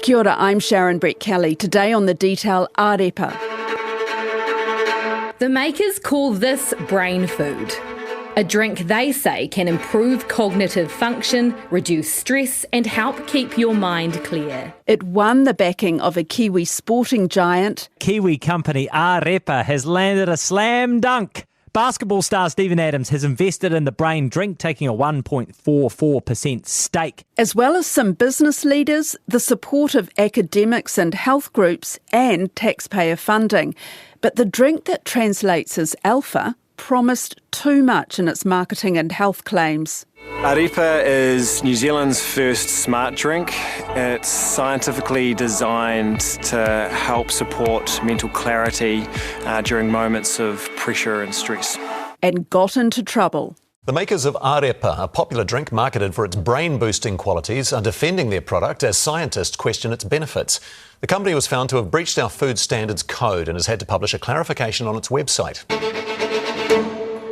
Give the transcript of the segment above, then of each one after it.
Kia ora, I'm Sharon Brett-Kelly. Today on The Detail, Ārepa. The makers call this brain food. A drink they say can improve cognitive function, reduce stress and help keep your mind clear. It won the backing of a Kiwi sporting giant. Kiwi company Ārepa has landed a slam dunk. Basketball star Steven Adams has invested in the brain drink, taking a 1.44% stake. As well as some business leaders, the support of academics and health groups and taxpayer funding. But the drink that translates as alpha promised too much in its marketing and health claims. Ārepa is New Zealand's first smart drink. It's scientifically designed to help support mental clarity during moments of pressure and stress. And got into trouble. The makers of Ārepa, a popular drink marketed for its brain-boosting qualities, are defending their product as scientists question its benefits. The company was found to have breached our food standards code and has had to publish a clarification on its website.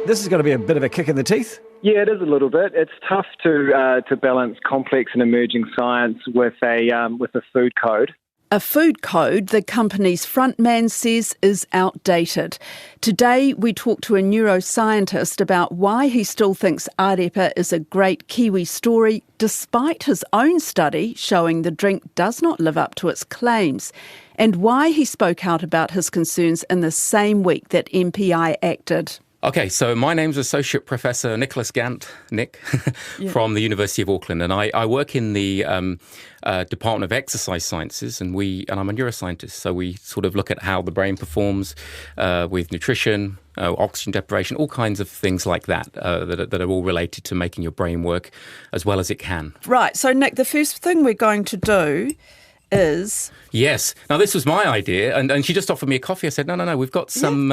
This is going to be a bit of a kick in the teeth. Yeah, it is a little bit. It's tough to balance complex and emerging science with a food code. A food code the company's frontman says is outdated. Today we talk to a neuroscientist about why he still thinks Ārepa is a great Kiwi story, despite his own study showing the drink does not live up to its claims, and why he spoke out about his concerns in the same week that MPI acted. Okay, so my name's Associate Professor Nicholas Gant, Nick, from the University of Auckland, and I work in the Department of Exercise Sciences, and I'm a neuroscientist, so we sort of look at how the brain performs with nutrition, oxygen deprivation, all kinds of things like that that are all related to making your brain work as well as it can. Right, so Nick, the first thing we're going to do is... Yes. Now, this was my idea, and she just offered me a coffee. I said, no, we've got some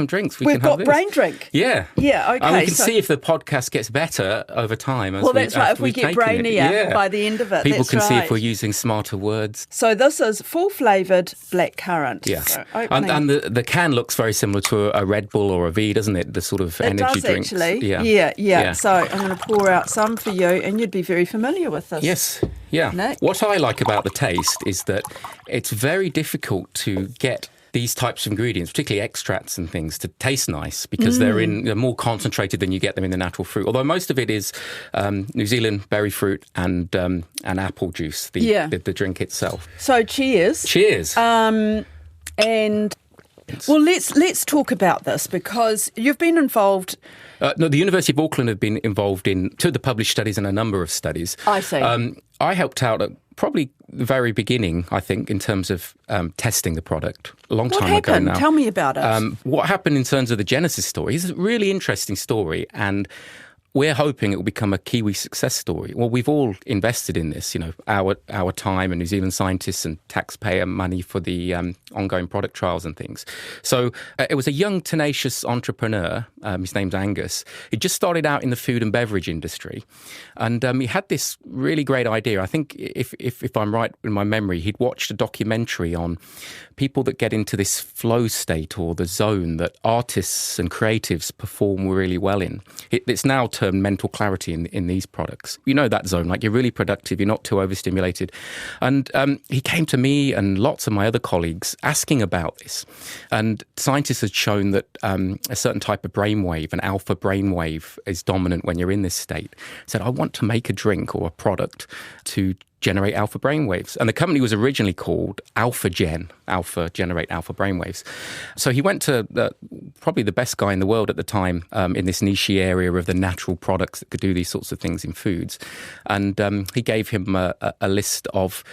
drinks. We've can got have this. brain drink. Yeah. Yeah, okay. And we can see if the podcast gets better over time. Well, that's right. If we get brainier by the end of it, people can see if right. we're using smarter words. So this is full-flavoured blackcurrant. Yeah. So and the can looks very similar to a Red Bull or a V, doesn't it? The sort of energy drinks. It does, actually. Yeah. Yeah. So I'm going to pour out some for you, and you'd be very familiar with this. Yes. Yeah. Nick? What I like about the taste is that it's very difficult to get these types of ingredients, particularly extracts and things, to taste nice because they're more concentrated than you get them in the natural fruit. Although most of it is New Zealand berry fruit and apple juice, the drink itself. So cheers. Cheers. Well, let's talk about this because you've been involved. No, the University of Auckland have been involved in two of the published studies and a number of studies. I see. I helped out at probably the very beginning, I think, in terms of testing the product a long time ago now. Tell me about it. What happened in terms of the genesis story is a really interesting story, and we're hoping it will become a Kiwi success story. Well, we've all invested in this, our time and New Zealand scientists and taxpayer money for the ongoing product trials and things. So it was a young, tenacious entrepreneur. His name's Angus. He just started out in the food and beverage industry. And he had this really great idea. I think if I'm right in my memory, he'd watched a documentary on people that get into this flow state or the zone that artists and creatives perform really well in. It's now termed mental clarity in these products. You know that zone, like you're really productive, you're not too overstimulated. And he came to me and lots of my other colleagues asking about this. And scientists had shown that a certain type of brainwave, an alpha brainwave, is dominant when you're in this state. Said, I want to make a drink or a product to generate alpha brainwaves. And the company was originally called Alpha Generate Alpha Brainwaves. So he went to probably the best guy in the world at the time in this niche area of the natural products that could do these sorts of things in foods. And he gave him a list of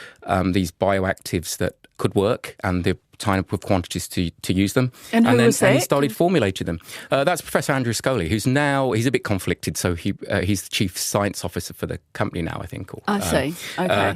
these bioactives that could work and the type of quantities to use them. And who was that? And he started formulating them. That's Professor Andrew Scully, who's now, he's a bit conflicted, so he's the chief science officer for the company now, I think. I see. Okay.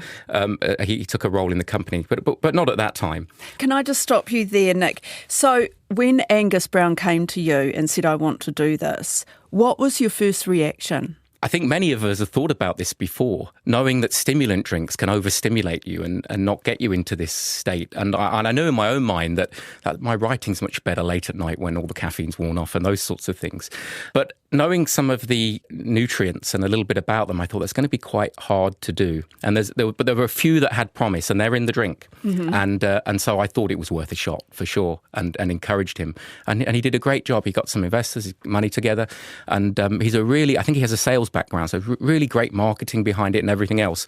He took a role in the company, but not at that time. Can I just stop you there, Nick? So when Angus Brown came to you and said, I want to do this, what was your first reaction? I think many of us have thought about this before, knowing that stimulant drinks can overstimulate you and not get you into this state. And I know in my own mind that my writing's much better late at night when all the caffeine's worn off and those sorts of things. But knowing some of the nutrients and a little bit about them, I thought that's going to be quite hard to do. And there were a few that had promise, and they're in the drink. And so I thought it was worth a shot for sure, and encouraged him. And he did a great job. He got some investors, money together, and I think he has a sales background, so really great marketing behind it and everything else.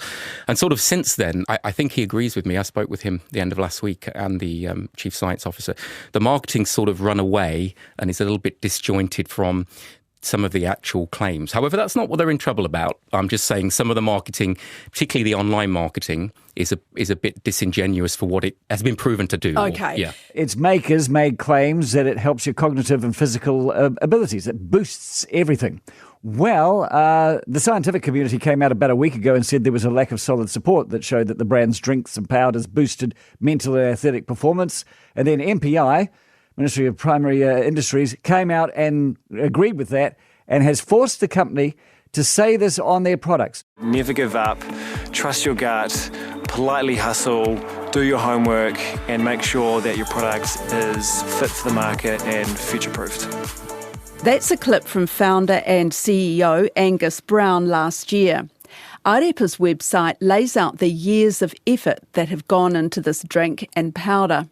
And sort of since then, I think he agrees with me. I spoke with him the end of last week, and the chief science officer. The marketing's sort of run away and is a little bit disjointed from some of the actual claims. However, that's not what they're in trouble about. I'm just saying some of the marketing, particularly the online marketing, is a bit disingenuous for what it has been proven to do. Okay. Its makers made claims that it helps your cognitive and physical abilities. It boosts everything. Well, the scientific community came out about a week ago and said there was a lack of solid support that showed that the brand's drinks and powders boosted mental and athletic performance. And then MPI, Ministry of Primary Industries, came out and agreed with that and has forced the company to say this on their products. Never give up, trust your gut, politely hustle, do your homework, and make sure that your product is fit for the market and future-proofed. That's a clip from founder and CEO Angus Brown last year. Ārepa's website lays out the years of effort that have gone into this drink and powder.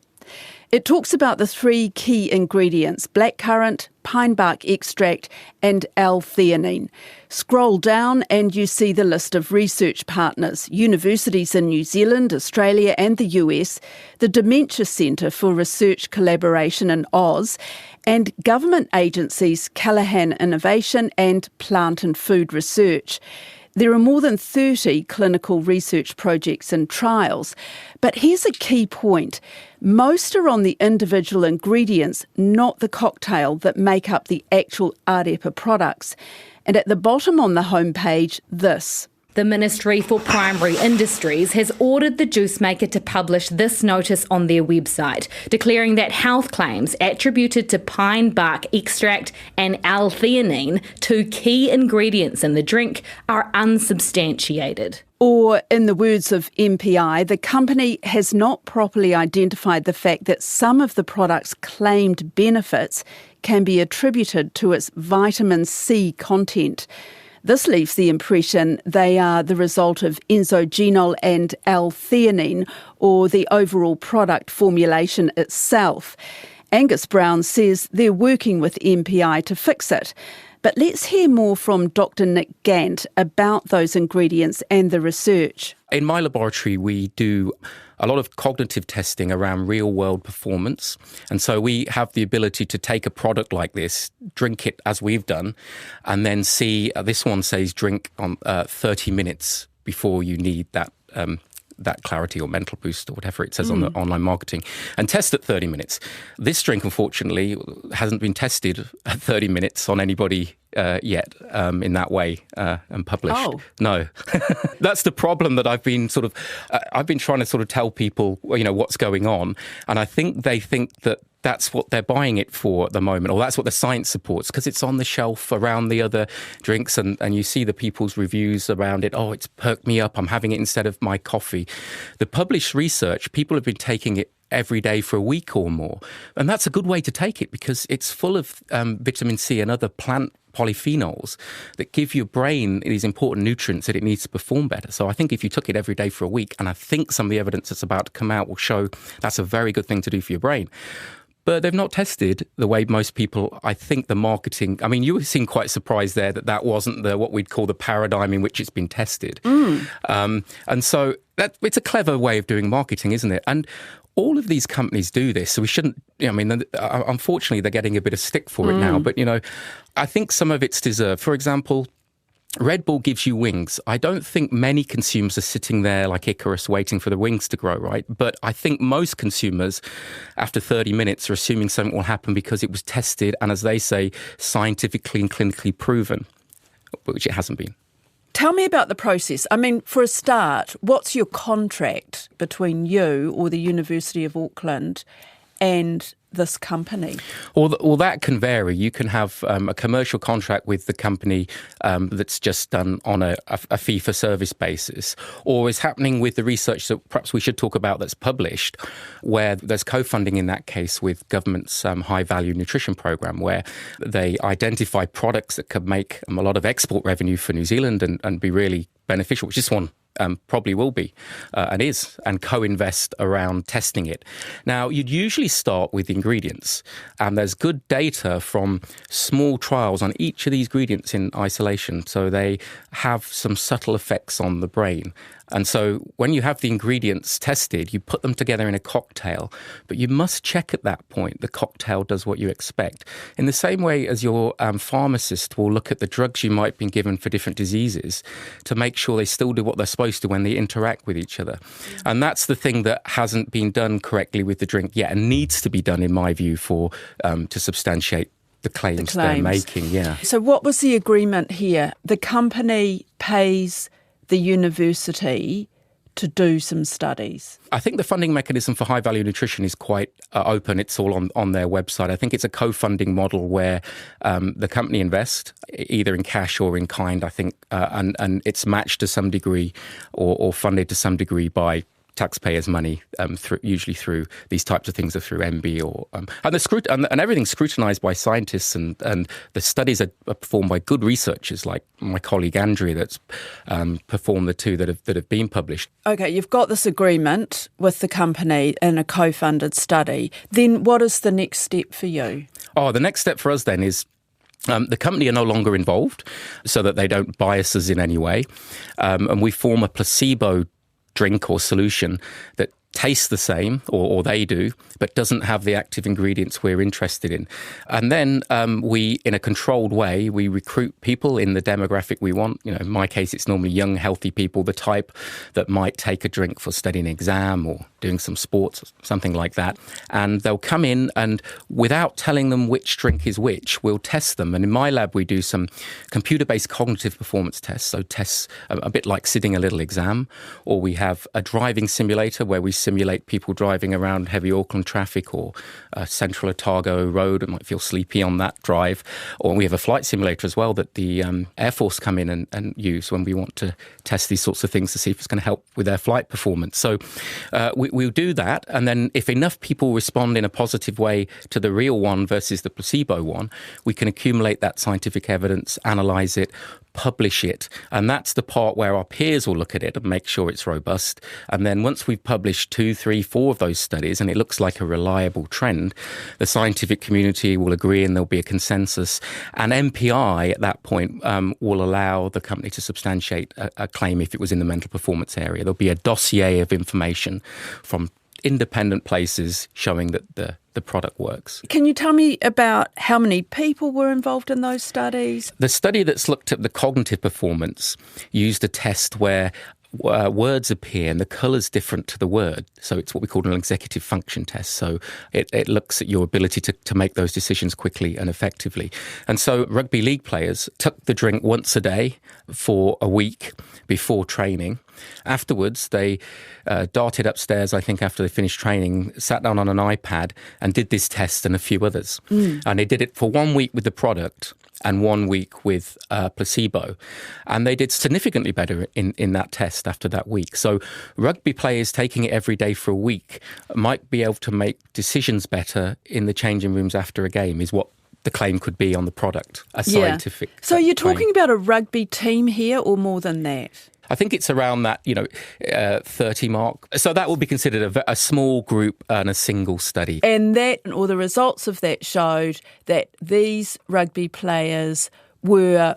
It talks about the 3 key ingredients: blackcurrant, pine bark extract and L-theanine. Scroll down and you see the list of research partners: universities in New Zealand, Australia and the US, the Dementia Centre for Research Collaboration in Oz, and government agencies Callaghan Innovation and Plant and Food Research. There are more than 30 clinical research projects and trials. But here's a key point. Most are on the individual ingredients, not the cocktail that make up the actual Ārepa products. And at the bottom on the homepage, this. The Ministry for Primary Industries has ordered the juice maker to publish this notice on their website, declaring that health claims attributed to pine bark extract and L-theanine, 2 key ingredients in the drink, are unsubstantiated. Or, in the words of MPI, the company has not properly identified the fact that some of the product's claimed benefits can be attributed to its vitamin C content. This leaves the impression they are the result of enzogenol and L-theanine, or the overall product formulation itself. Angus Brown says they're working with MPI to fix it. But let's hear more from Dr. Nick Gant about those ingredients and the research. In my laboratory, we do a lot of cognitive testing around real-world performance. And so we have the ability to take a product like this, drink it as we've done, and then see, this one says drink on 30 minutes before you need that clarity or mental boost or whatever it says on the online marketing, and test at 30 minutes. This drink, unfortunately, hasn't been tested at 30 minutes on anybody yet in that way and published. Oh. No. That's the problem that I've been trying to sort of tell people, what's going on. And I think they think that that's what they're buying it for at the moment, or that's what the science supports, because it's on the shelf around the other drinks, and you see the people's reviews around it. Oh, it's perked me up. I'm having it instead of my coffee. The published research, people have been taking it every day for a week or more. And that's a good way to take it, because it's full of vitamin C and other plant polyphenols that give your brain these important nutrients that it needs to perform better. So I think if you took it every day for a week, and I think some of the evidence that's about to come out will show that's a very good thing to do for your brain. But they've not tested the way most people, I think the marketing, you seem quite surprised there that wasn't what we'd call the paradigm in which it's been tested. And so it's a clever way of doing marketing, isn't it? And all of these companies do this, so we shouldn't, unfortunately they're getting a bit of stick for it now, but, I think some of it's deserved. For example, Red Bull gives you wings. I don't think many consumers are sitting there like Icarus waiting for the wings to grow, right? But I think most consumers, after 30 minutes, are assuming something will happen because it was tested and, as they say, scientifically and clinically proven, which it hasn't been. Tell me about the process. For a start, what's your contract between you or the University of Auckland and this company? Well, that can vary. You can have a commercial contract with the company that's just done on a fee-for-service basis, or is happening with the research that perhaps we should talk about that's published, where there's co-funding in that case with government's high-value nutrition program, where they identify products that could make a lot of export revenue for New Zealand and be really beneficial, which this one probably will be and is, and co-invest around testing it. Now, you'd usually start with the ingredients, and there's good data from small trials on each of these ingredients in isolation, so they have some subtle effects on the brain. And so when you have the ingredients tested, you put them together in a cocktail, but you must check at that point the cocktail does what you expect. In the same way as your pharmacist will look at the drugs you might have been given for different diseases to make sure they still do what they're supposed to when they interact with each other. And that's the thing that hasn't been done correctly with the drink yet and needs to be done, in my view, for to substantiate the claims they're making. Yeah. So what was the agreement here? The company pays the university to do some studies? I think the funding mechanism for high-value nutrition is quite open. It's all on their website. I think it's a co-funding model where the company invests either in cash or in kind, I think, and it's matched to some degree or funded to some degree by taxpayers' money, usually through these types of things, or through MB, or and everything's scrutinised by scientists, and the studies are performed by good researchers like my colleague Andrea that's performed the two that have been published. Okay, you've got this agreement with the company in a co-funded study. Then what is the next step for you? The next step for us then is the company are no longer involved, so that they don't bias us in any way, and we form a placebo drink or solution that tastes the same, or they do, but doesn't have the active ingredients we're interested in. And then we, in a controlled way, we recruit people in the demographic we want. You know, in my case, it's normally young, healthy people, the type that might take a drink for studying an exam or doing some sports, or something like that. And they'll come in, and without telling them which drink is which, we'll test them. And in my lab, we do some computer-based cognitive performance tests, so tests a bit like sitting a little exam, or we have a driving simulator where we simulate people driving around heavy Auckland traffic or central Otago Road and might feel sleepy on that drive. Or we have a flight simulator as well that the Air Force come in and use when we want to test these sorts of things to see if it's going to help with their flight performance. So we'll do that, and then if enough people respond in a positive way to the real one versus the placebo one, we can accumulate that scientific evidence, analyse it, publish it, and that's the part where our peers will look at it and make sure it's robust. And then once we've published 2, 3, 4 of those studies and it looks like a reliable trend, the scientific community will agree and there'll be a consensus, and MPI at that point will allow the company to substantiate a claim if it was in the mental performance area. There'll be a dossier of information from independent places showing that the product works. Can you tell me about how many people were involved in those studies? The study that's looked at the cognitive performance used a test where words appear and the colour's different to the word. So it's what we call an executive function test. So it looks at your ability to make those decisions quickly and effectively. And so rugby league players took the drink once a day for a week before training. Afterwards, they darted upstairs, I think after they finished training, sat down on an iPad and did this test and a few others. And they did it for 1 week with the product and 1 week with placebo. And they did significantly better in that test after that week. So rugby players taking it every day for a week might be able to make decisions better in the changing rooms after a game, is what the claim could be on the product, a scientific So you're claim. talking about a rugby team here, or more than that? I think it's around that, 30 mark. So that would be considered a small group and a single study. And that, or the results of that, showed that these rugby players were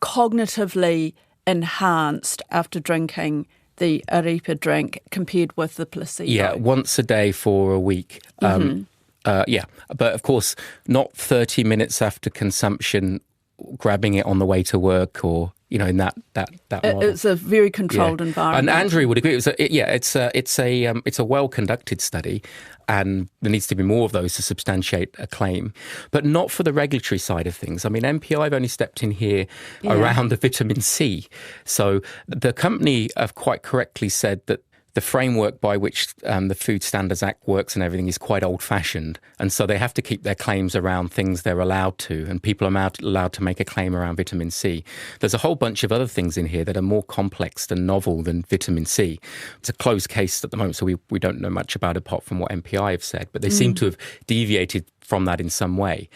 cognitively enhanced after drinking the Ārepa drink compared with the placebo. Yeah, once a day for a week. But of course, not 30 minutes after consumption, grabbing it on the way to work, or in that model. It's a very controlled environment. And Andrea would agree. It's a well conducted study, and there needs to be more of those to substantiate a claim, but not for the regulatory side of things. I mean, MPI have only stepped in here around the vitamin C. So the company have quite correctly said that the framework by which the Food Standards Act works and everything is quite old-fashioned. And so they have to keep their claims around things they're allowed to, and people are allowed to make a claim around vitamin C. There's a whole bunch of other things in here that are more complex and novel than vitamin C. It's a closed case at the moment, so we don't know much about it apart from what MPI have said, but they seem to have deviated from that in some way.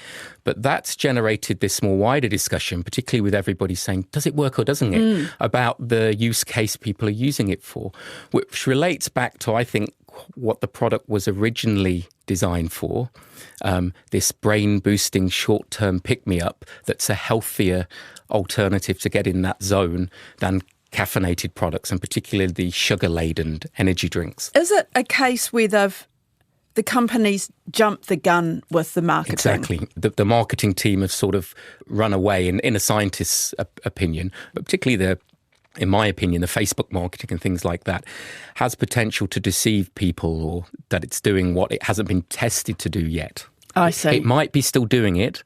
But that's generated this more wider discussion, particularly with everybody saying, does it work or doesn't it, about the use case people are using it for, which relates back to, I think, what the product was originally designed for, this brain-boosting short-term pick-me-up that's a healthier alternative to get in that zone than caffeinated products, and particularly the sugar-laden energy drinks. Is it a case where the companies jumped the gun with the marketing? Exactly. The marketing team have sort of run away, in a scientist's opinion, but particularly in my opinion, the Facebook marketing and things like that has potential to deceive people, or that it's doing what it hasn't been tested to do yet. I see. It might be still doing it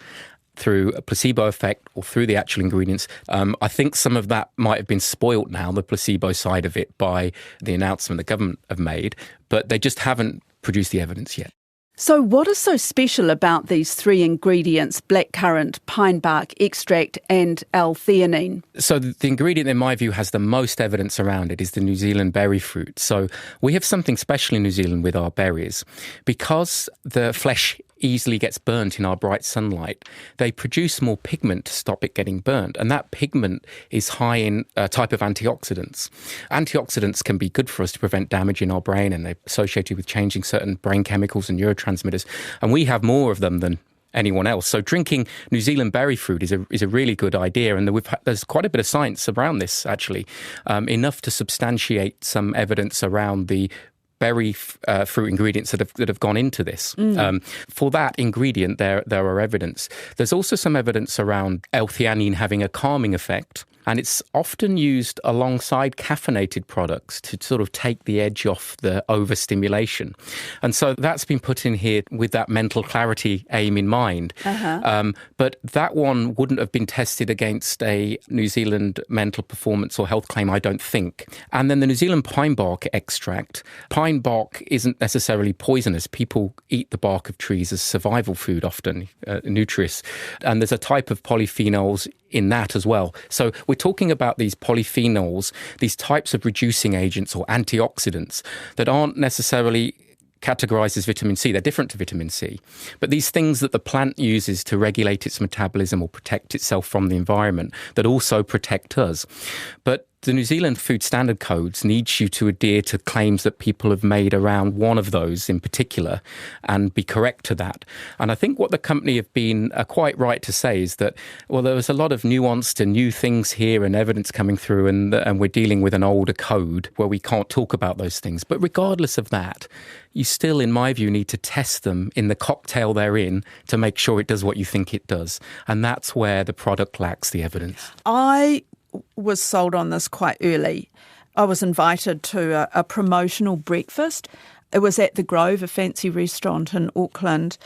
through a placebo effect or through the actual ingredients. I think some of that might have been spoilt now, the placebo side of it, by the announcement the government have made, but they just haven't produced the evidence yet. So what is so special about these 3 ingredients, blackcurrant, pine bark extract and L-theanine? So the ingredient, in my view, has the most evidence around it is the New Zealand berry fruit. So we have something special in New Zealand with our berries. Because the flesh easily gets burnt in our bright sunlight, they produce more pigment to stop it getting burnt. And that pigment is high in a type of antioxidants. Antioxidants can be good for us to prevent damage in our brain, and they're associated with changing certain brain chemicals and neurotransmitters. And we have more of them than anyone else. So drinking New Zealand berry fruit is a really good idea. And there's quite a bit of science around this, actually, enough to substantiate some evidence around the berry fruit ingredients that have gone into this. For that ingredient, there are evidence. There's also some evidence around L-theanine having a calming effect, and it's often used alongside caffeinated products to sort of take the edge off the overstimulation. And so that's been put in here with that mental clarity aim in mind. But that one wouldn't have been tested against a New Zealand mental performance or health claim, I don't think. And then the New Zealand pine bark extract. Pine bark isn't necessarily poisonous. People eat the bark of trees as survival food often, nutritious. And there's a type of polyphenols in that as well. So we're talking about these polyphenols, these types of reducing agents or antioxidants that aren't necessarily categorized as vitamin C. They're different to vitamin C. But these things that the plant uses to regulate its metabolism or protect itself from the environment that also protect us. But the New Zealand Food Standard Codes needs you to adhere to claims that people have made around one of those in particular and be correct to that. And I think what the company have been quite right to say is that, well, there was a lot of nuanced and new things here and evidence coming through, and we're dealing with an older code where we can't talk about those things. But regardless of that, you still, in my view, need to test them in the cocktail they're in to make sure it does what you think it does. And that's where the product lacks the evidence. I was sold on this quite early. I was invited to a promotional breakfast. It was at the Grove, a fancy restaurant in Auckland.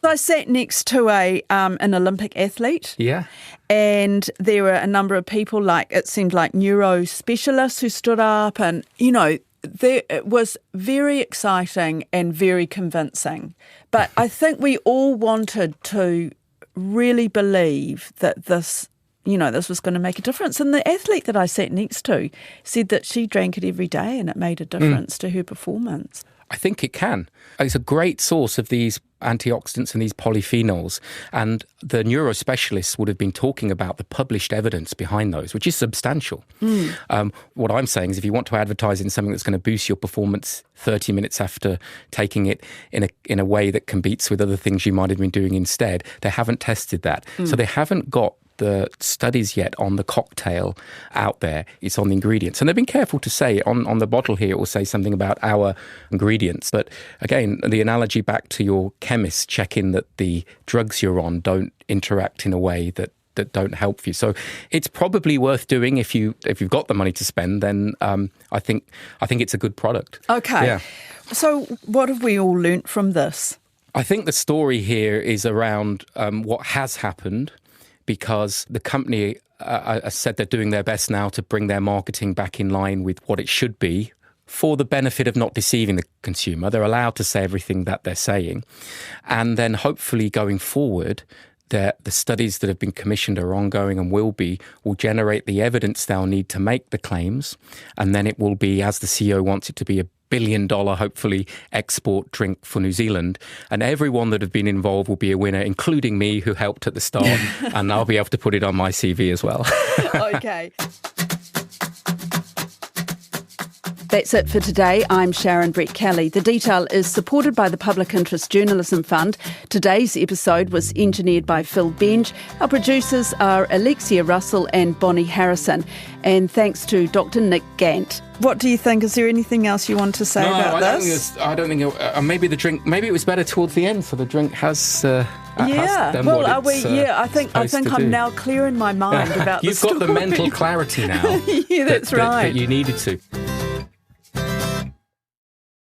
I sat next to an Olympic athlete. Yeah. And there were a number of people, it seemed like neuro specialists who stood up, and, it was very exciting and very convincing. But I think we all wanted to really believe that this was going to make a difference. And the athlete that I sat next to said that she drank it every day and it made a difference to her performance. I think it can. It's a great source of these antioxidants and these polyphenols. And the neurospecialists would have been talking about the published evidence behind those, which is substantial. What I'm saying is if you want to advertise in something that's going to boost your performance 30 minutes after taking it in a way that competes with other things you might have been doing instead, they haven't tested that. So they haven't got the studies yet on the cocktail out there. It's on the ingredients. And they've been careful to say on the bottle here, it will say something about our ingredients. But again, the analogy back to your chemist checking that the drugs you're on don't interact in a way that don't help you. So it's probably worth doing if you've got the money to spend. Then I think it's a good product. Okay. Yeah. So what have we all learnt from this? I think the story here is around what has happened, because the company said they're doing their best now to bring their marketing back in line with what it should be for the benefit of not deceiving the consumer. They're allowed to say everything that they're saying. And then hopefully going forward, the studies that have been commissioned are ongoing and will generate the evidence they'll need to make the claims. And then it will be, as the CEO wants it to be, $1 billion, hopefully, export drink for New Zealand. And everyone that have been involved will be a winner, including me, who helped at the start. And I'll be able to put it on my CV as well. Okay. That's it for today. I'm Sharon Brett Kelly. The Detail is supported by the Public Interest Journalism Fund. Today's episode was engineered by Phil Benj. Our producers are Alexia Russell and Bonnie Harrison. And thanks to Dr. Nick Gant. What do you think? Is there anything else you want to say about this? I don't think maybe the drink. Maybe it was better towards the end, so the drink has. I think I'm now clear in my mind about You've got the mental clarity now. Yeah, that's right. That you needed to.